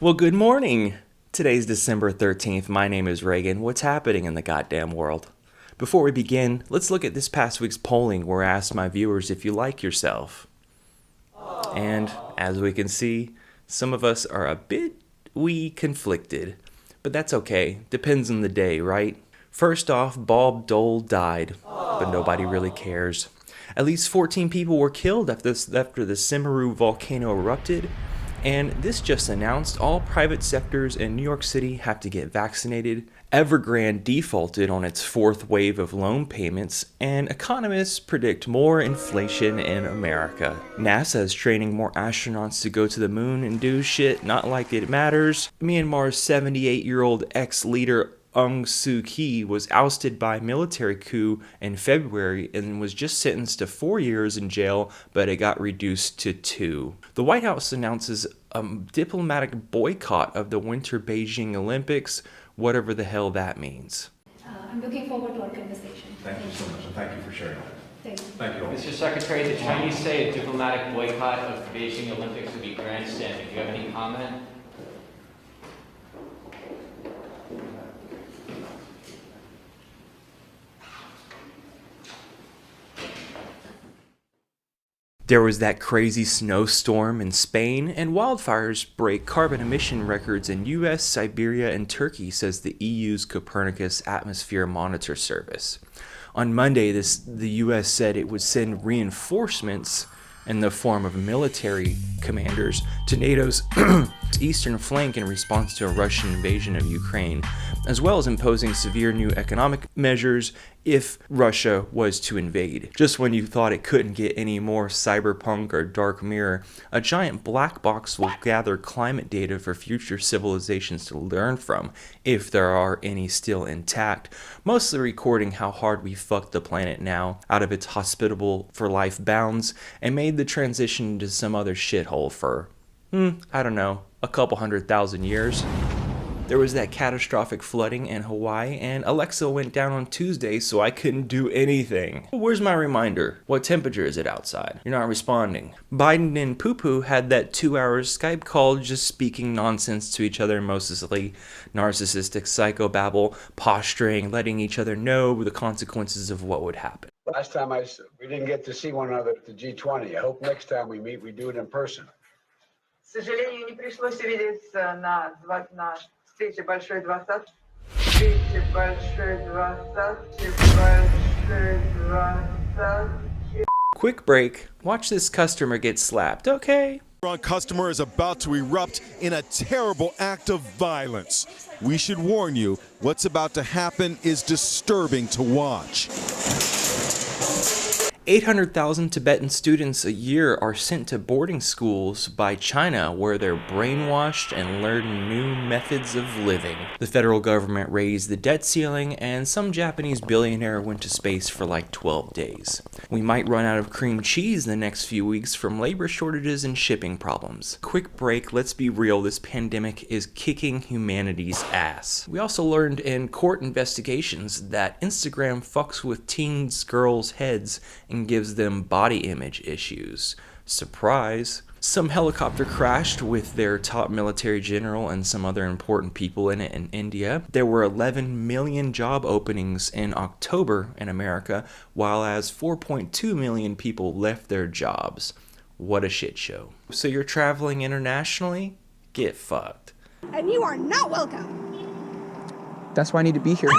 Well, good morning. Today's December 13th. My name is Reagan. What's happening in the goddamn world? Before we begin, let's look at this past week's polling where I asked my viewers if you like yourself. And as we can see, some of us are a bit conflicted. But that's okay. Depends on the day, right? First off, Bob Dole died, but nobody really cares. At least 14 people were killed after the Semeru volcano erupted. And this just announced all private sectors in New York City have to get vaccinated. Evergrande defaulted on its fourth wave of loan payments, and economists predict more inflation in America. NASA is training more astronauts to go to the moon and do shit not like it matters. Myanmar's 78-year-old ex-leader Aung Suu Kyi was ousted by military coup in February and was just sentenced to 4 years in jail, but it got reduced to 2. The White House announces a diplomatic boycott of the Winter Beijing Olympics, whatever the hell that means. I'm looking forward to our conversation. Thank you so much, and thank you for sharing that. Thank you. Thank you all. Mr. Secretary, the Chinese say a diplomatic boycott of the Beijing Olympics would be grandstanding. Do you have any comment? There was that crazy snowstorm in Spain, and wildfires break carbon emission records in US, Siberia, and Turkey, says the EU's Copernicus Atmosphere Monitor Service. On Monday, the US said it would send reinforcements in the form of military commanders to NATO's eastern flank in response to a Russian invasion of Ukraine, as well as imposing severe new economic measures if Russia was to invade. Just when you thought it couldn't get any more cyberpunk or dark mirror, a giant black box will gather climate data for future civilizations to learn from, if there are any still intact, mostly recording how hard we fucked the planet now out of its hospitable for life bounds and made the transition to some other shithole for, I don't know, a couple 100,000 years. There was that catastrophic flooding in Hawaii, and Alexa went down on Tuesday, so I couldn't do anything. Where's my reminder? What temperature is it outside? You're not responding. Biden and Poo-Poo had that 2-hour Skype call just speaking nonsense to each other, mostly narcissistic psychobabble, posturing, letting each other know the consequences of what would happen. Last time we didn't get to see one another at the G20. I hope next time we meet, we do it in person. К сожалению, не пришлось увидеться на встрече Большой Двадцатки. Quick break. Watch this customer get slapped, okay? Our customer is about to erupt in a terrible act of violence. We should warn you, what's about to happen is disturbing to watch. 800,000 Tibetan students a year are sent to boarding schools by China where they're brainwashed and learn new methods of living. The federal government raised the debt ceiling, and some Japanese billionaire went to space for like 12 days. We might run out of cream cheese in the next few weeks from labor shortages and shipping problems. Quick break, let's be real, this pandemic is kicking humanity's ass. We also learned in court investigations that Instagram fucks with teens' girls' heads and gives them body image issues. Surprise. Some helicopter crashed with their top military general and some other important people in it in India. There were 11 million job openings in October in America, while as 4.2 million people left their jobs. What a shit show. So you're traveling internationally? Get fucked. And you are not welcome. That's why I need to be here.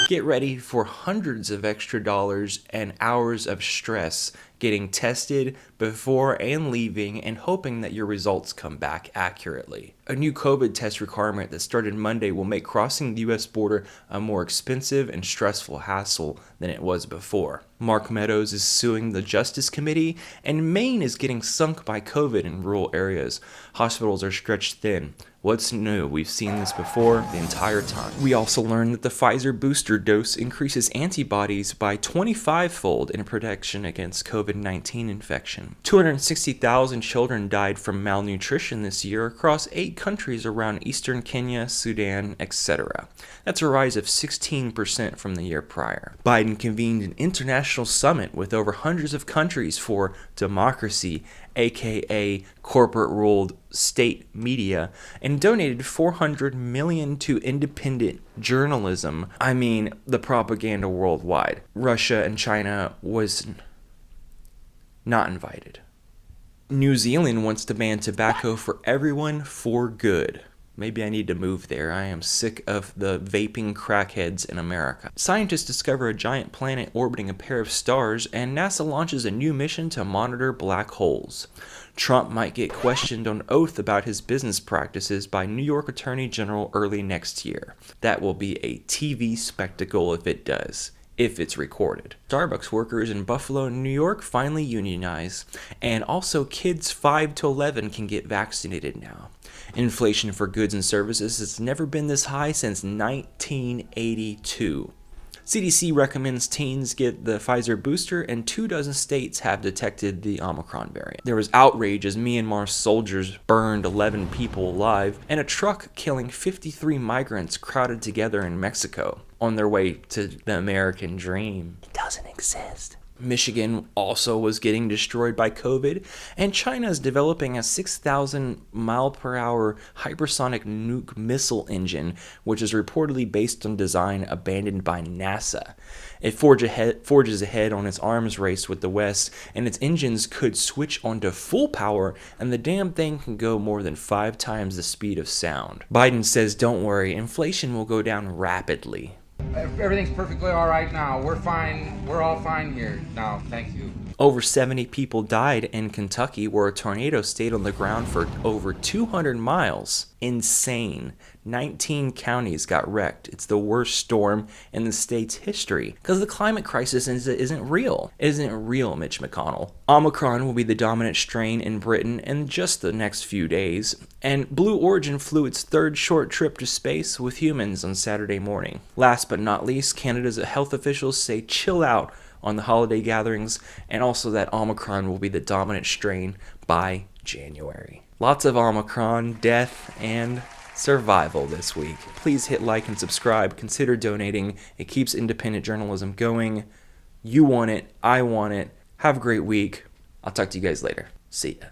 Get ready for hundreds of extra dollars and hours of stress getting tested before and leaving and hoping that your results come back accurately. A new COVID test requirement that started Monday will make crossing the US border a more expensive and stressful hassle than it was before. Mark Meadows is suing the Justice Committee, and Maine is getting sunk by COVID in rural areas. Hospitals are stretched thin. What's new? We've seen this before the entire time. We also learned that the Pfizer booster dose increases antibodies by 25-fold in protection against COVID-19 infection. 260,000 children died from malnutrition this year across 8 countries around eastern Kenya, Sudan, etc. That's a rise of 16% from the year prior. Biden convened an international summit with over hundreds of countries for democracy, aka corporate-ruled state media, and donated $400 million to independent journalism. I mean, the propaganda worldwide. Russia and China was not invited. New Zealand wants to ban tobacco for everyone for good. Maybe I need to move there. I am sick of the vaping crackheads in America. Scientists discover a giant planet orbiting a pair of stars, and NASA launches a new mission to monitor black holes. Trump might get questioned on oath about his business practices by New York Attorney General early next year. That will be a TV spectacle if it does. If it's recorded. Starbucks workers in Buffalo, New York finally unionize, and also kids 5 to 11 can get vaccinated now. Inflation for goods and services has never been this high since 1982. CDC recommends teens get the Pfizer booster, and 24 states have detected the Omicron variant. There was outrage as Myanmar soldiers burned 11 people alive, and a truck killing 53 migrants crowded together in Mexico on their way to the American dream. It doesn't exist. Michigan also was getting destroyed by COVID, and China is developing a 6,000 mile per hour hypersonic nuke missile engine, which is reportedly based on design abandoned by NASA. It forges ahead on its arms race with the West, and its engines could switch onto full power, and the damn thing can go more than 5 times the speed of sound. Biden says, don't worry, inflation will go down rapidly. Everything's perfectly all right now. We're fine. We're all fine here now. Thank you. Over 70 people died in Kentucky, where a tornado stayed on the ground for over 200 miles. Insane. 19 counties got wrecked. It's the worst storm in the state's history because the climate crisis isn't real. It isn't real, Mitch McConnell. Omicron will be the dominant strain in Britain in just the next few days, and Blue Origin flew its 3rd short trip to space with humans on Saturday morning. Last but not least, Canada's health officials say chill out on the holiday gatherings, and also that Omicron will be the dominant strain by January. Lots of Omicron, death, and survival this week. Please hit like and subscribe. Consider donating. It keeps independent journalism going. You want it. I want it. Have a great week. I'll talk to you guys later. See ya.